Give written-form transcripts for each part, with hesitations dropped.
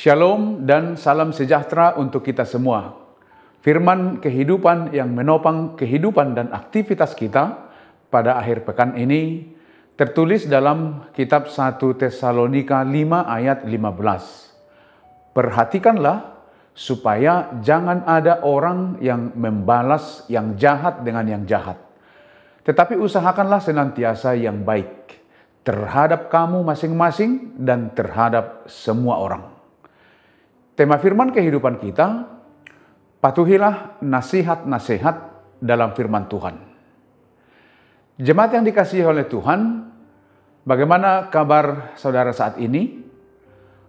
Shalom dan salam sejahtera untuk kita semua. Firman kehidupan yang menopang kehidupan dan aktivitas kita pada akhir pekan ini tertulis dalam kitab 1 Tesalonika 5 ayat 15. Perhatikanlah supaya jangan ada orang yang membalas yang jahat dengan yang jahat. Tetapi usahakanlah senantiasa yang baik terhadap kamu masing-masing dan terhadap semua orang. Tema firman kehidupan kita, patuhilah nasihat-nasihat dalam firman Tuhan. Jemaat yang dikasihi oleh Tuhan, bagaimana kabar saudara saat ini?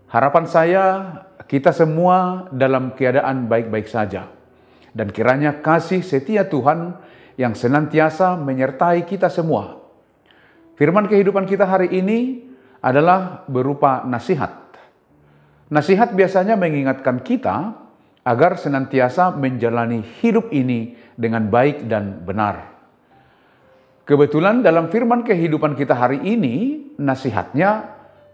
Harapan saya kita semua dalam keadaan baik-baik saja. Dan kiranya kasih setia Tuhan yang senantiasa menyertai kita semua. Firman kehidupan kita hari ini adalah berupa nasihat. Nasihat biasanya mengingatkan kita agar senantiasa menjalani hidup ini dengan baik dan benar. Kebetulan dalam firman kehidupan kita hari ini, nasihatnya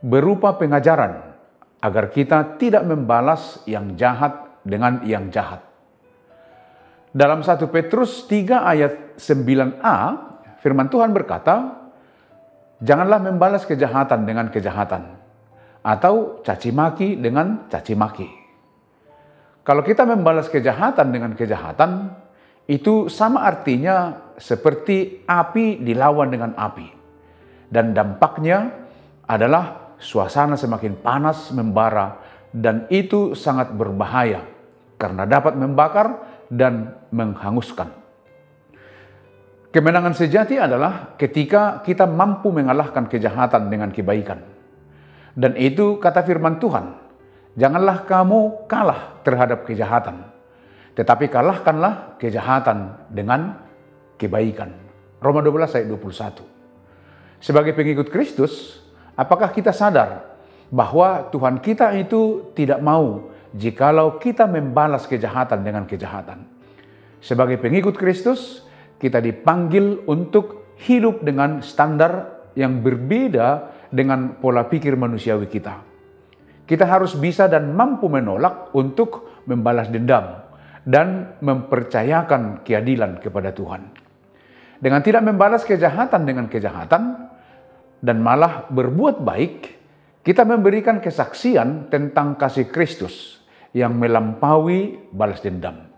berupa pengajaran agar kita tidak membalas yang jahat dengan yang jahat. Dalam 1 Petrus 3 ayat 9a, firman Tuhan berkata, "Janganlah membalas kejahatan dengan kejahatan, atau caci maki dengan caci maki." Kalau kita membalas kejahatan dengan kejahatan, itu sama artinya seperti api dilawan dengan api. Dan dampaknya adalah suasana semakin panas membara, dan itu sangat berbahaya karena dapat membakar dan menghanguskan. Kemenangan sejati adalah ketika kita mampu mengalahkan kejahatan dengan kebaikan. Dan itu kata firman Tuhan, janganlah kamu kalah terhadap kejahatan, tetapi kalahkanlah kejahatan dengan kebaikan. Roma 12 ayat 21. Sebagai pengikut Kristus, apakah kita sadar bahwa Tuhan kita itu tidak mau jikalau kita membalas kejahatan dengan kejahatan? Sebagai pengikut Kristus, kita dipanggil untuk hidup dengan standar yang berbeda dengan pola pikir manusiawi kita. Kita harus bisa dan mampu menolak untuk membalas dendam dan mempercayakan keadilan kepada Tuhan. Dengan tidak membalas kejahatan dengan kejahatan dan malah berbuat baik, kita memberikan kesaksian tentang kasih Kristus yang melampaui balas dendam.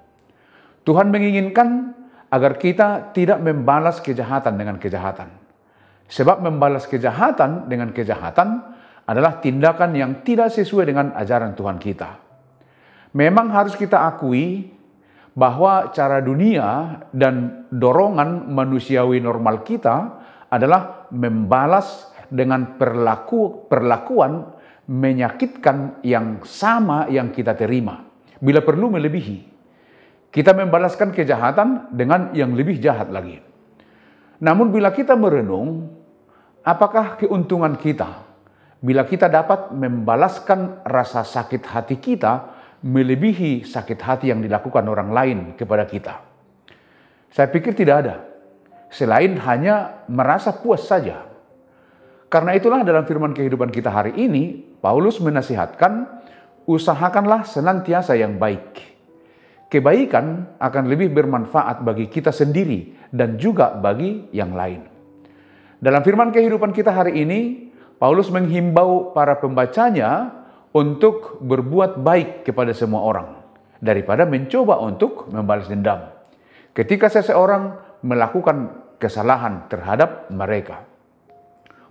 Tuhan menginginkan agar kita tidak membalas kejahatan dengan kejahatan. Sebab membalas kejahatan dengan kejahatan adalah tindakan yang tidak sesuai dengan ajaran Tuhan kita. Memang harus kita akui bahwa cara dunia dan dorongan manusiawi normal kita adalah membalas dengan perlakuan menyakitkan yang sama yang kita terima. Bila perlu melebihi. Kita membalaskan kejahatan dengan yang lebih jahat lagi. Namun bila kita merenung, apakah keuntungan kita bila kita dapat membalaskan rasa sakit hati kita melebihi sakit hati yang dilakukan orang lain kepada kita? Saya pikir tidak ada, selain hanya merasa puas saja. Karena itulah dalam firman kehidupan kita hari ini, Paulus menasihatkan, usahakanlah senantiasa yang baik. Kebaikan akan lebih bermanfaat bagi kita sendiri dan juga bagi yang lain. Dalam firman kehidupan kita hari ini, Paulus menghimbau para pembacanya untuk berbuat baik kepada semua orang daripada mencoba untuk membalas dendam ketika seseorang melakukan kesalahan terhadap mereka.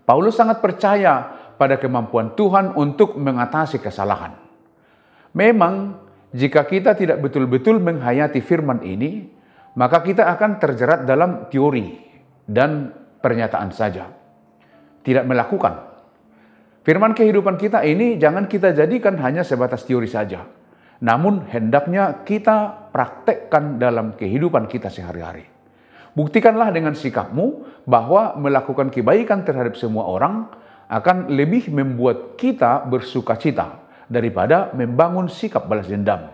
Paulus sangat percaya pada kemampuan Tuhan untuk mengatasi kesalahan. Memang jika kita tidak betul-betul menghayati firman ini, maka kita akan terjerat dalam teori dan pernyataan saja, tidak melakukan. Firman kehidupan kita ini jangan kita jadikan hanya sebatas teori saja, namun hendaknya kita praktekkan dalam kehidupan kita sehari-hari. Buktikanlah dengan sikapmu bahwa melakukan kebaikan terhadap semua orang akan lebih membuat kita bersuka cita daripada membangun sikap balas dendam.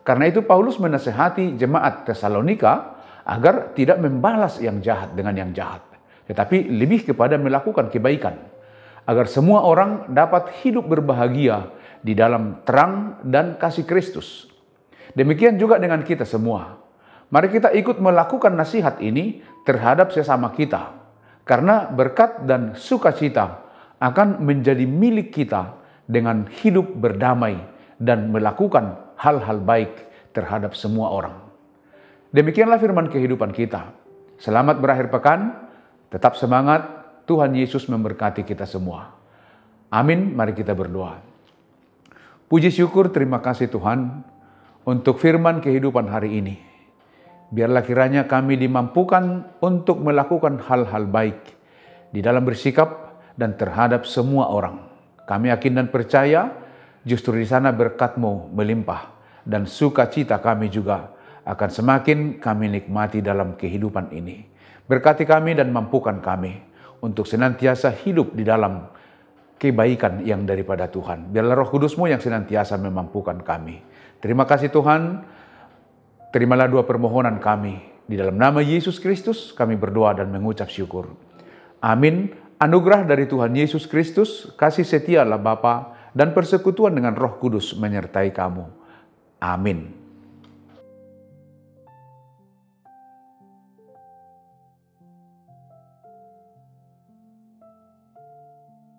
Karena itu Paulus menasihati jemaat Tesalonika agar tidak membalas yang jahat dengan yang jahat, tetapi lebih kepada melakukan kebaikan, agar semua orang dapat hidup berbahagia di dalam terang dan kasih Kristus. Demikian juga dengan kita semua. Mari kita ikut melakukan nasihat ini terhadap sesama kita, karena berkat dan sukacita akan menjadi milik kita dengan hidup berdamai dan melakukan hal-hal baik terhadap semua orang. Demikianlah firman kehidupan kita. Selamat berakhir pekan, tetap semangat, Tuhan Yesus memberkati kita semua. Amin, mari kita berdoa. Puji syukur, terima kasih Tuhan untuk firman kehidupan hari ini. Biarlah kiranya kami dimampukan untuk melakukan hal-hal baik di dalam bersikap dan terhadap semua orang. Kami yakin dan percaya justru di sana berkat-Mu melimpah dan sukacita kami juga akan semakin kami nikmati dalam kehidupan ini. Berkati kami dan mampukan kami untuk senantiasa hidup di dalam kebaikan yang daripada Tuhan. Biarlah Roh Kudus-Mu yang senantiasa memampukan kami. Terima kasih Tuhan. Terimalah doa permohonan kami. Di dalam nama Yesus Kristus kami berdoa dan mengucap syukur. Amin. Anugerah dari Tuhan Yesus Kristus, kasih setia Allah Bapa, dan persekutuan dengan Roh Kudus menyertai kamu. Amin.